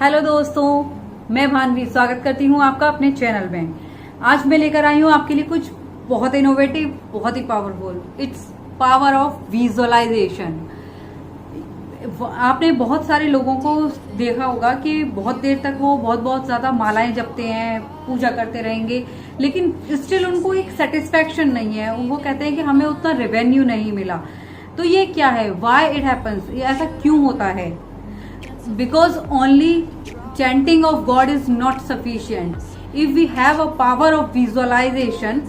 Hello दोस्तों, मैं भानवी स्वागत करती हूँ आपका अपने चैनल में। आज मैं लेकर आई हूँ आपके लिए कुछ बहुत इनोवेटिव, बहुत ही powerful. It's power of visualization. आपने बहुत सारे लोगों को देखा होगा कि बहुत देर तक वो बहुत ज्यादा मालाएं जपते हैं, पूजा करते रहेंगे, लेकिन स्टिल उनको एक सेटिस्फैक्शन नहीं है। वो कहते हैं कि हमें उतना रेवेन्यू नहीं मिला। तो ये क्या है? Why it happens? ये ऐसा क्यों होता है? Because only chanting of God is not sufficient. If we have a power of visualization,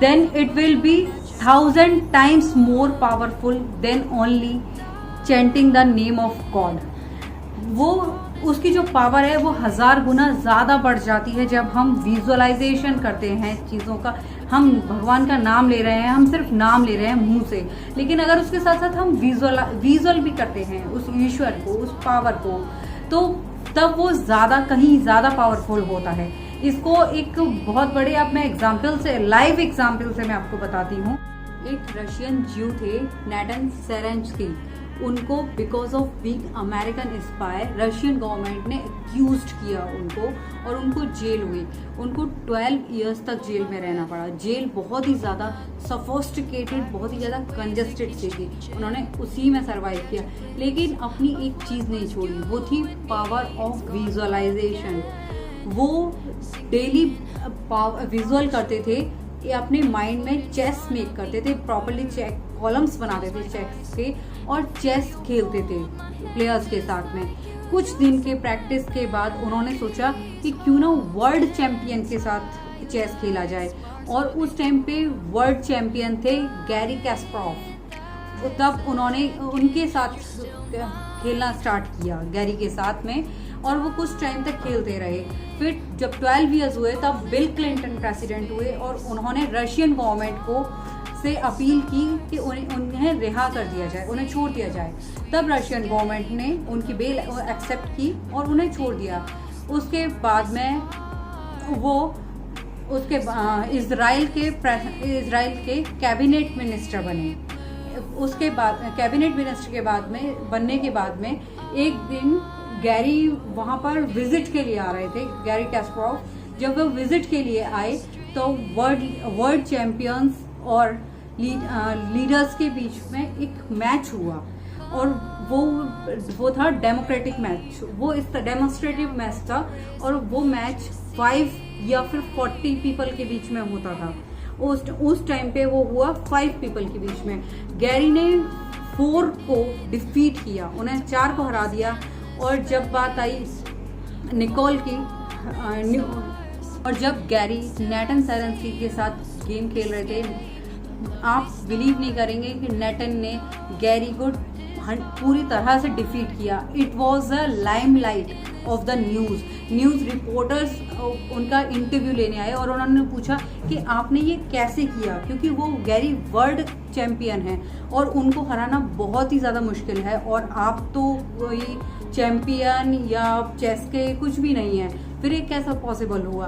then it will be 1,000 times more powerful than only chanting the name of God. वो उसकी जो power है वो 1000 गुना ज्यादा बढ़ जाती है जब हम विजुअलाइजेशन करते हैं चीजों का। हम भगवान का नाम ले रहे हैं, हम सिर्फ नाम ले रहे हैं मुंह से, लेकिन अगर उसके साथ साथ हम विजुअल भी करते हैं उस ईश्वर को, उस पावर को, तो तब वो कहीं ज्यादा पावरफुल होता है। इसको एक बहुत बड़े अब मैं एग्जाम्पल से, लाइव एग्जाम्पल से मैं आपको बताती हूँ। एक रशियन ज्यू थे, नाटन सेरेंस्की। उनको because of being American spy Russian government ने एक्यूज्ड किया उनको, और उनको जेल हुई। उनको 12 इयर्स तक जेल में रहना पड़ा। जेल बहुत ही ज्यादा सफोस्टिकेटेड, बहुत ही ज्यादा कंजेस्टेड सी थी। उन्होंने उसी में सरवाइव किया, लेकिन अपनी एक चीज नहीं छोड़ी, वो थी पावर ऑफ विजुअलाइजेशन। वो डेली विजुअल करते थे, ये अपने माइंड में चेस मेक करते थे, प्रॉपर्ली चेक कॉलम्स बनाते थे चेस के, और चेस खेलते थे प्लेयर्स के साथ में। कुछ दिन के प्रैक्टिस के बाद उन्होंने सोचा कि क्यों ना वर्ल्ड चैंपियन के साथ चेस खेला जाए, और उस टाइम पे वर्ल्ड चैंपियन थे गैरी कैस्परोव। तब उन्होंने उनके साथ खेलना स्टार्ट किया, गैरी के साथ में, और वो कुछ टाइम तक खेलते रहे। फिर जब 12 इयर्स हुए तब बिल क्लिंटन प्रेसिडेंट हुए, और उन्होंने रशियन गवर्नमेंट को से अपील की कि उन्हें रिहा कर दिया जाए, उन्हें छोड़ दिया जाए। तब रशियन गवर्नमेंट ने उनकी बेल एक्सेप्ट की और उन्हें छोड़ दिया। उसके बाद में वो इजराइल के कैबिनेट मिनिस्टर बने। उसके बाद कैबिनेट मिनिस्टर के बाद में बनने के बाद में एक दिन गैरी वहां पर विजिट के लिए आ रहे थे, गैरी कैस्परोव। जब वो विजिट के लिए आए तो वर्ल्ड चैंपियंस और लीडर्स के बीच में एक मैच हुआ, और वो था डेमोक्रेटिक मैच। वो इस डेमोन्स्ट्रेटिव मैच था, और वो मैच 5 या फिर 40 पीपल के बीच में होता था। उस टाइम पे वो हुआ 5 पीपल के बीच में। गैरी ने 4 को डिफीट किया, उन्हें 4 को हरा दिया। और जब बात आई निकोल की, और जब गैरी नाटन सेरेंस्की के साथ गेम खेल रहे थे, आप बिलीव नहीं करेंगे कि नाटन ने गैरी को पूरी तरह से डिफीट किया। It was a limelight of the news reporters उनका इंटरव्यू लेने आए, और उन्होंने पूछा कि आपने ये कैसे किया, क्योंकि वो गैरी वर्ल्ड चैंपियन है और उनको हराना बहुत ही ज़्यादा मुश्किल है, और आप तो कोई चैंपियन या चेस के कुछ भी नहीं है, फिर ये कैसा पॉसिबल हुआ?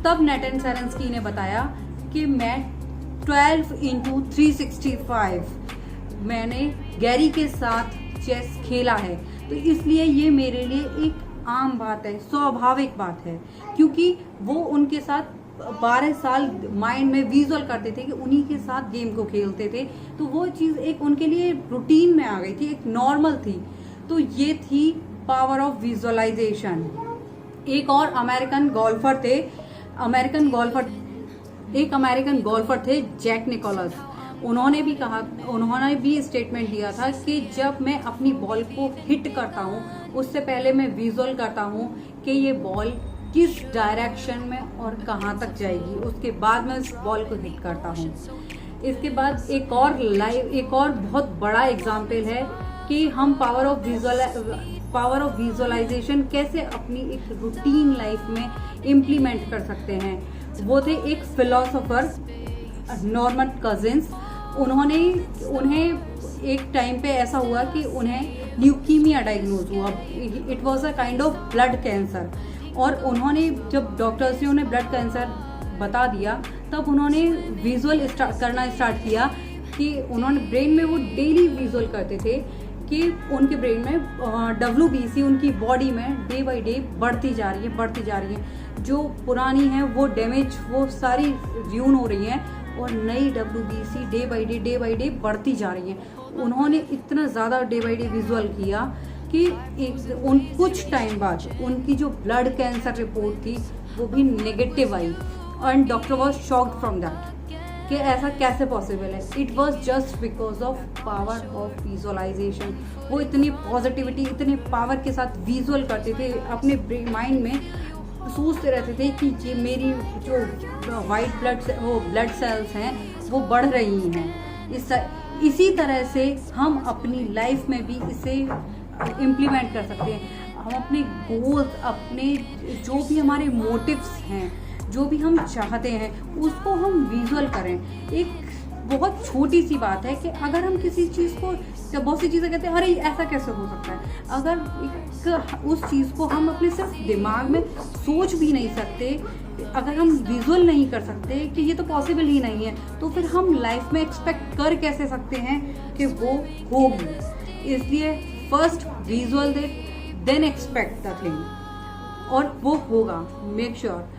तब नाटन सेरेंस्की ने बताया कि मैं 12 into 365 मैंने गैरी के साथ चेस खेला है, तो इसलिए ये मेरे लिए एक आम बात है, स्वाभाविक बात है, क्योंकि वो उनके साथ 12 साल माइंड में विजुअल करते थे कि उन्हीं के साथ गेम को खेलते थे, तो वो चीज़ एक उनके लिए रूटीन में आ गई थी, एक नॉर्मल थी। तो ये थी पावर ऑफ विजुअलाइजेशन। एक और अमेरिकन गोल्फर थे जैक निकोलस। उन्होंने भी स्टेटमेंट दिया था कि जब मैं अपनी बॉल को हिट करता हूँ, उससे पहले मैं विजुअल करता हूँ कि ये बॉल किस डायरेक्शन में और कहाँ तक जाएगी, उसके बाद मैं उस बॉल को हिट करता हूँ। इसके बाद एक और बहुत बड़ा एग्जाम्पल है कि हम पावर ऑफ विजुअलाइजेशन कैसे अपनी एक रूटीन लाइफ में इम्प्लीमेंट कर सकते हैं। वो थे एक फिलोसोफर नॉर्मन कजिन्स। उन्हें एक टाइम पे ऐसा हुआ कि उन्हें ल्यूकीमिया डायग्नोज हुआ। It was a kind of blood cancer, और उन्होंने जब डॉक्टर्स ने उन्हें ब्लड कैंसर बता दिया, तब उन्होंने विजुअल करना स्टार्ट किया कि उन्होंने ब्रेन में वो डेली विजुअल करते थे कि उनके ब्रेन में WBC उनकी बॉडी में डे बाय डे बढ़ती जा रही है। जो पुरानी है वो डैमेज, वो सारी र्यून हो रही है और नई WBC डे बाय डे बढ़ती जा रही है। उन्होंने इतना ज़्यादा डे बाय डे विजुअल किया कि उन कुछ टाइम बाद उनकी जो ब्लड कैंसर रिपोर्ट थी वो भी negative I and doctor was shocked from that कि ऐसा कैसे पॉसिबल है। It was just because of power of visualization. वो इतनी पॉजिटिविटी, इतने पावर के साथ विजुअल करते थे, अपने माइंड में सोचते रहते थे कि ये मेरी जो वाइट ब्लड सेल्स हैं वो बढ़ रही हैं। इसी तरह से हम अपनी लाइफ में भी इसे इम्प्लीमेंट कर सकते हैं। हम अपने गोल्स, अपने जो भी हमारे मोटिव्स हैं, जो भी हम चाहते हैं उसको हम विजुअल करें। एक बहुत छोटी सी बात है कि अगर हम किसी चीज़ को, बहुत सी चीज़ें कहते हैं अरे ऐसा कैसे हो सकता है, अगर उस चीज़ को हम अपने सिर्फ दिमाग में सोच भी नहीं सकते, अगर हम विजुअल नहीं कर सकते कि ये तो पॉसिबल ही नहीं है, तो फिर हम लाइफ में एक्सपेक्ट कर कैसे सकते हैं कि वो होगी। इसलिए first visual then expect the thing, और वो होगा, मेक श्योर।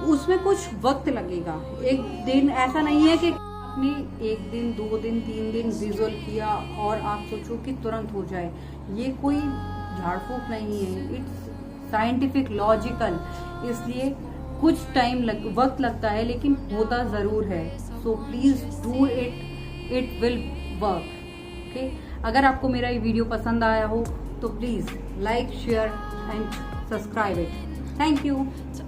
उसमें कुछ वक्त लगेगा, एक दिन ऐसा नहीं है कि आपने 1 दिन 2 दिन 3 दिन विजुअल किया और आप सोचो कि तुरंत हो जाए। ये कोई झाड़ फूक नहीं है, इट्स साइंटिफिक लॉजिकल। इसलिए कुछ वक्त लगता है लेकिन होता ज़रूर है। So please do it, it will work. Okay, अगर आपको मेरा ये वीडियो पसंद आया हो तो please like, share and subscribe it. Thank you.